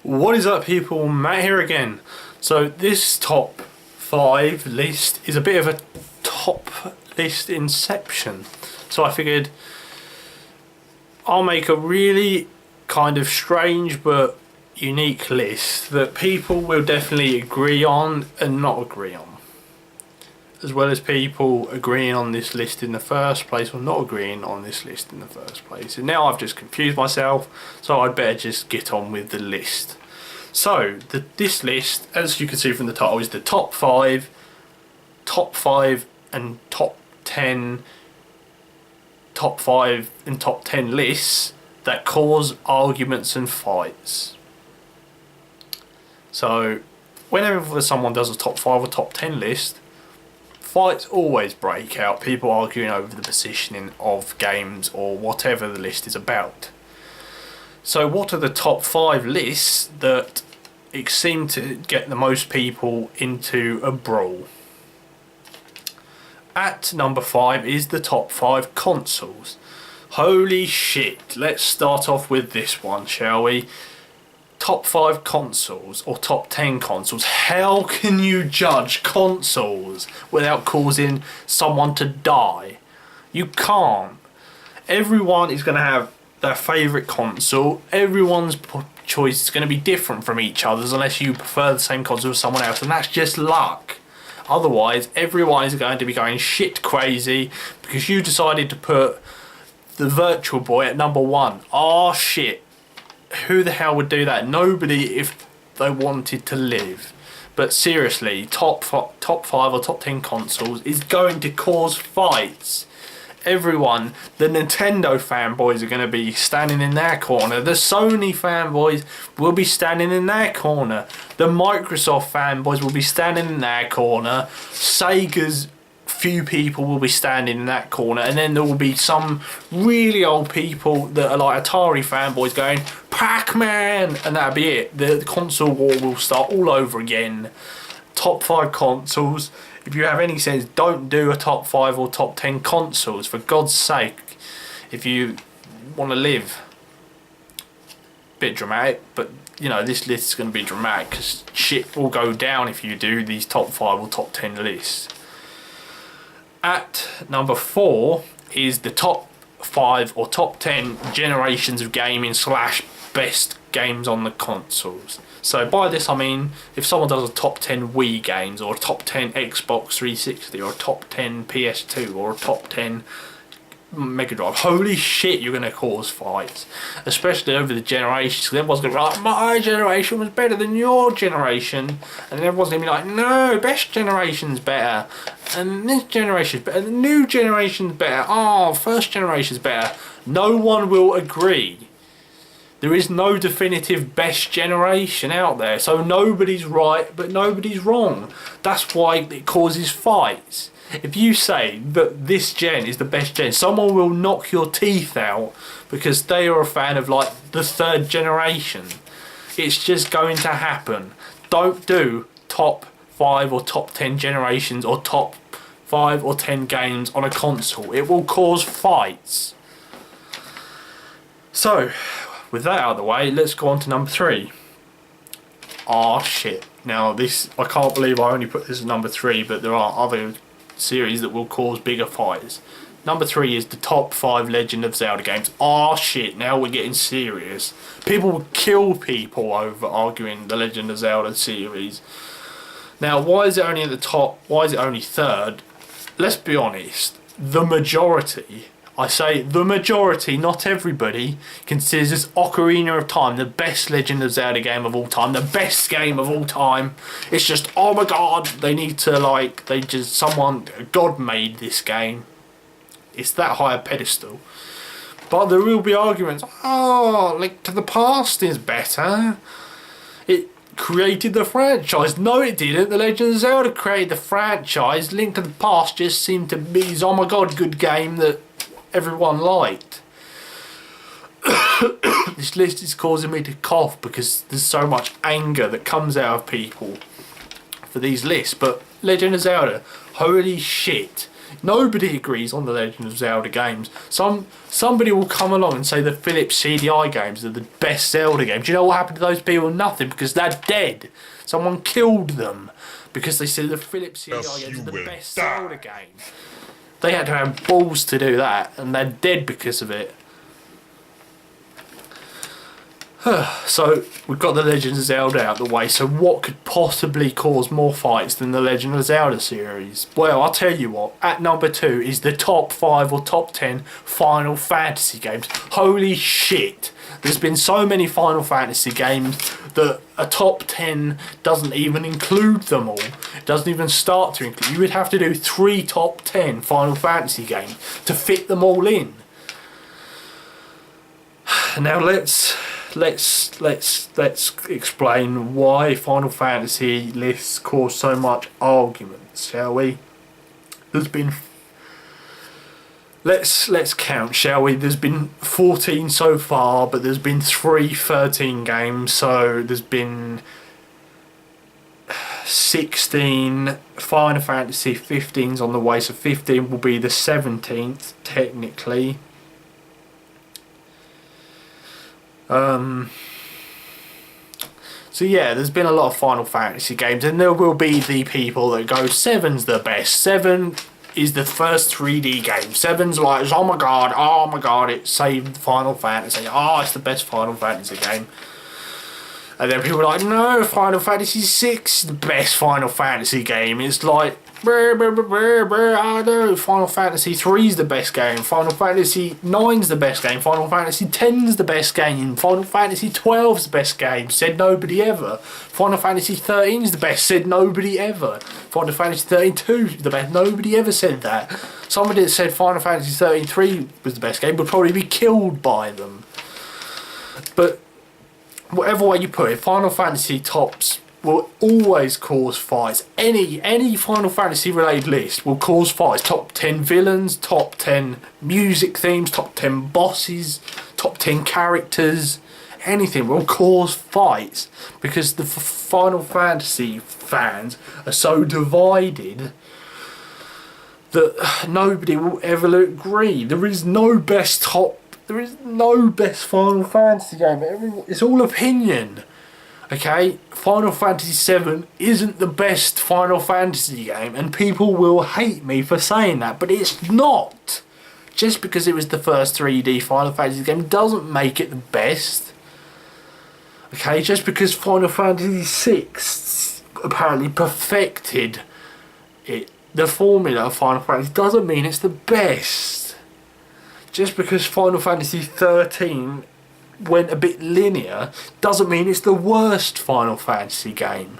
What is up, people? Matt here again. So this top 5 list is a bit of a top list inception. So I figured I'll make a really kind of strange but unique list that people will definitely agree on and not agree on, as well as people agreeing on this list in the first place or not agreeing on this list in the first place. And now I've just confused myself, so I'd better just get on with the list. So this list, as you can see from the title, is the top 5 and top 10 lists that cause arguments and fights. So whenever someone does a top 5 or top 10 list, fights always break out, people arguing over the positioning of games or whatever the list is about. So what are the top 5 lists that seem to get the most people into a brawl? At number 5 is the top 5 consoles. Holy shit, let's start off with this one, shall we? Top 5 consoles or top 10 consoles. How can you judge consoles without causing someone to die? You can't. Everyone is going to have their favourite console. Everyone's choice is going to be different from each other's unless you prefer the same console as someone else, and that's just luck. Otherwise, everyone is going to be going shit crazy because you decided to put the Virtual Boy at number 1. Oh shit. Who the hell would do that? Nobody, if they wanted to live. But seriously, top 5 or top 10 consoles is going to cause fights. Everyone, the Nintendo fanboys are going to be standing in their corner. The Sony fanboys will be standing in their corner. The Microsoft fanboys will be standing in their corner. Sega's few people will be standing in that corner, and then there will be some really old people that are like Atari fanboys going Pac-Man, and that'll be it. The console war will start all over again. Top 5 consoles. If you have any sense, don't do a top 5 or top 10 consoles, for God's sake, if you want to live. Bit dramatic, but you know, this list is going to be dramatic because shit will go down if you do these top 5 or top 10 lists. At number 4 is the top 5 or top 10 generations of gaming / best games on the consoles. So by this I mean, if someone does a top 10 Wii games, or a top 10 Xbox 360, or a top 10 PS2, or a top 10 Mega Drive, holy shit, you're going to cause fights, especially over the generations, because everyone's going to be like, my generation was better than your generation, and then everyone's going to be like, no, best generation's better, and this generation's better, the new generation's better, oh, first generation's better. No one will agree. There is no definitive best generation out there, so nobody's right but nobody's wrong. That's why it causes fights. If you say that this gen is the best gen, someone will knock your teeth out because they are a fan of like the 3rd generation. It's just going to happen. Don't do top 5 or top 10 generations or top 5 or 10 games on a console. It will cause fights. So, with that out of the way, let's go on to number 3. Ah shit. Now this, I can't believe I only put this as number 3, but there are other series that will cause bigger fights. Number 3 is the top 5 Legend of Zelda games. Ah shit, now we're getting serious. People will kill people over arguing the Legend of Zelda series. Now why is it only at the top? Why is it only 3rd? Let's be honest, the majority, I say the majority, not everybody, considers Ocarina of Time the best Legend of Zelda game of all time, the best game of all time. It's just, oh my god, they need to like, God made this game. It's that high a pedestal. But there will be arguments, oh, Link to the Past is better. It created the franchise. No, it didn't. The Legend of Zelda created the franchise. Link to the Past just seemed to be this, oh my god, good game that everyone liked. This list is causing me to cough because there's so much anger that comes out of people for these lists. But Legend of Zelda, holy shit, Nobody agrees on the Legend of Zelda games. Somebody will come along and say the Philips CDI games are the best Zelda games. Do you know what happened to those people? Nothing, because they're dead. Someone killed them because they said the Philips CDI games are the best Zelda game. They had to have balls to do that, and they're dead because of it. So we've got the Legend of Zelda out of the way, so what could possibly cause more fights than the Legend of Zelda series? Well, I'll tell you what, at number 2 is the top 5 or top 10 Final Fantasy games. Holy shit, there's been so many Final Fantasy games that a top 10 doesn't even include them all. It doesn't even start to include. You would have to do 3 top 10 Final Fantasy games to fit them all in. Now let's explain why Final Fantasy lists cause so much arguments, shall we? There's been, let's count, shall we? There's been 14 so far, but there's been 13 games, so there's been 16. Final Fantasy 15's on the way, so 15 will be the 17th technically. So yeah, there's been a lot of Final Fantasy games, and there will be the people that go 7's the best. 7 is the first 3D game. 7's like, oh my god, it saved Final Fantasy. Oh, it's the best Final Fantasy game. And then people are like, no, Final Fantasy 6 is the best Final Fantasy game. It's like, I know, Final Fantasy 3 is the best game, Final Fantasy 9's the best game, Final Fantasy 10's the best game, Final Fantasy 12's the best game, said nobody ever. Final Fantasy 13's the best, said nobody ever. Final Fantasy 13 2 is the best, nobody ever said that. Somebody that said Final Fantasy 13 3 was the best game would probably be killed by them. But whatever way you put it, Final Fantasy tops will always cause fights. Any Final Fantasy related list will cause fights. Top 10 villains, top 10 music themes, top 10 bosses, top 10 characters, anything will cause fights because the Final Fantasy fans are so divided that nobody will ever agree. There is no best Final Fantasy game. It's all opinion. Okay, Final Fantasy VII isn't the best Final Fantasy game, and people will hate me for saying that, but it's not. Just because it was the first 3D Final Fantasy game doesn't make it the best. Okay, just because Final Fantasy VI apparently perfected it, the formula of Final Fantasy, doesn't mean it's the best. Just because Final Fantasy 13 went a bit linear doesn't mean it's the worst Final Fantasy game.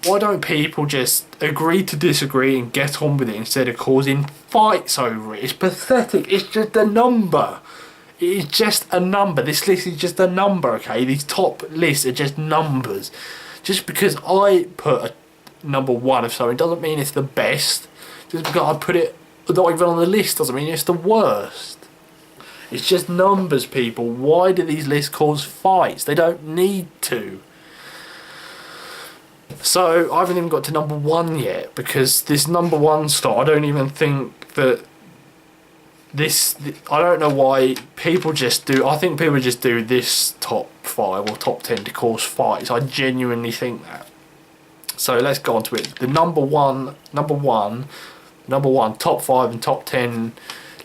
Why don't people just agree to disagree and get on with it instead of causing fights over it? It's pathetic. It's just a number. It is just a number. This list is just a number, okay? These top lists are just numbers. Just because I put a number 1 of something doesn't mean it's the best. Just because I put it not even on the list doesn't mean it's the worst. It's just numbers, people. Why do these lists cause fights? They don't need to. So, I haven't even got to number 1 yet, because this number 1 slot, I don't even think that I don't know why people just do, I think people just do this top 5 or top 10 to cause fights. I genuinely think that. So, let's go on to it. The number one, top 5 and top 10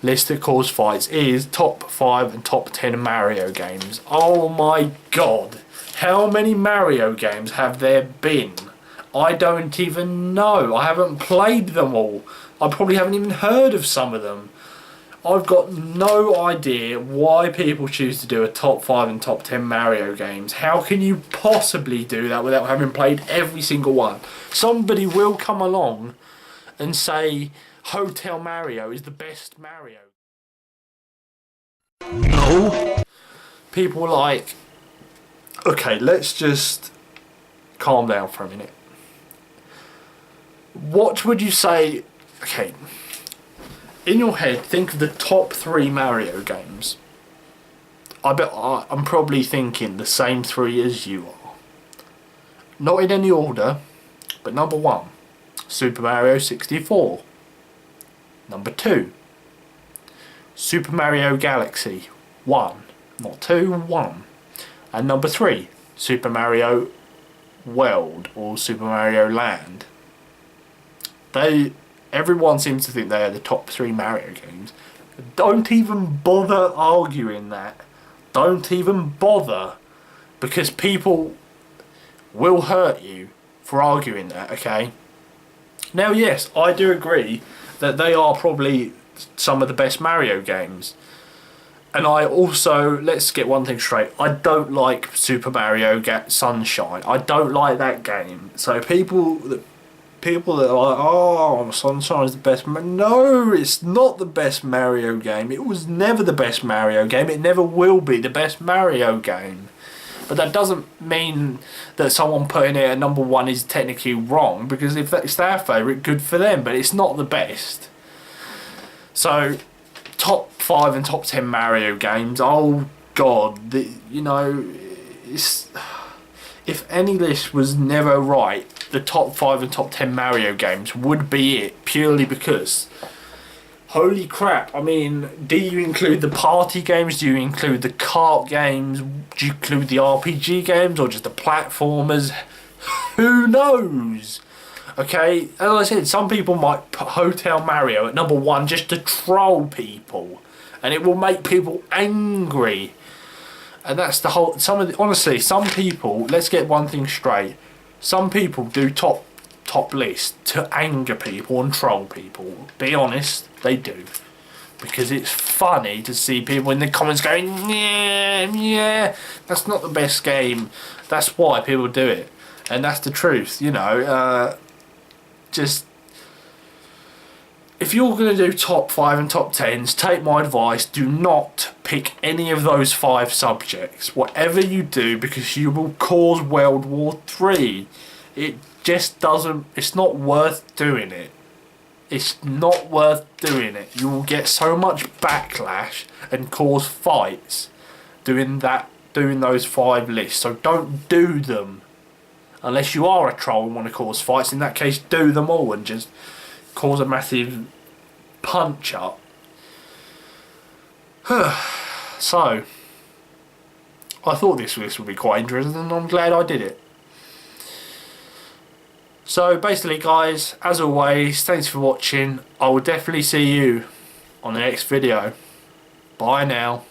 list that cause fights is top 5 and top 10 Mario games. Oh my god, how many Mario games have there been? I don't even know. I haven't played them all. I probably haven't even heard of some of them. I've got no idea why people choose to do a top 5 and top 10 Mario games. How can you possibly do that without having played every single one? Somebody will come along and say Hotel Mario is the best Mario. No. People are like, okay, let's just calm down for a minute. What would you say, okay, in your head, think of the top 3 Mario games. I bet I'm probably thinking the same 3 as you are. Not in any order, but number 1, Super Mario 64. Number 2, Super Mario Galaxy 1. Not 2, 1. And number 3, Super Mario World or Super Mario Land. Everyone seems to think they are the top 3 Mario games. Don't even bother arguing that. Don't even bother. Because people will hurt you for arguing that, okay? Now, yes, I do agree that they are probably some of the best Mario games. And I also, let's get one thing straight, I don't like Super Mario Sunshine. I don't like that game. So people that are like, oh, Sunshine is the best. No, it's not the best Mario game. It was never the best Mario game. It never will be the best Mario game. But that doesn't mean that someone putting it at number 1 is technically wrong, because if that's their favourite, good for them, but it's not the best. So, top 5 and top 10 Mario games, oh god, if any list was never right, the top 5 and top 10 Mario games would be it, purely because, holy crap, I mean, do you include the party games, do you include the kart games, do you include the RPG games, or just the platformers? Who knows? Okay, as I said, some people might put Hotel Mario at number 1 just to troll people, and it will make people angry. And that's the whole, honestly, some people, let's get one thing straight, some people do top lists to anger people and troll people. Be honest, they do. Because it's funny to see people in the comments going, yeah, that's not the best game. That's why people do it. And that's the truth, just, if you're going to do top 5 and top 10s, take my advice, do not pick any of those 5 subjects. Whatever you do, because you will cause World War III. It just doesn't, it's not worth doing it. It's not worth doing it. You will get so much backlash and cause fights doing those 5 lists. So don't do them. Unless you are a troll and want to cause fights. In that case, do them all and just cause a massive punch up. So, I thought this list would be quite interesting, and I'm glad I did it. So basically, guys, as always, thanks for watching. I will definitely see you on the next video. Bye now.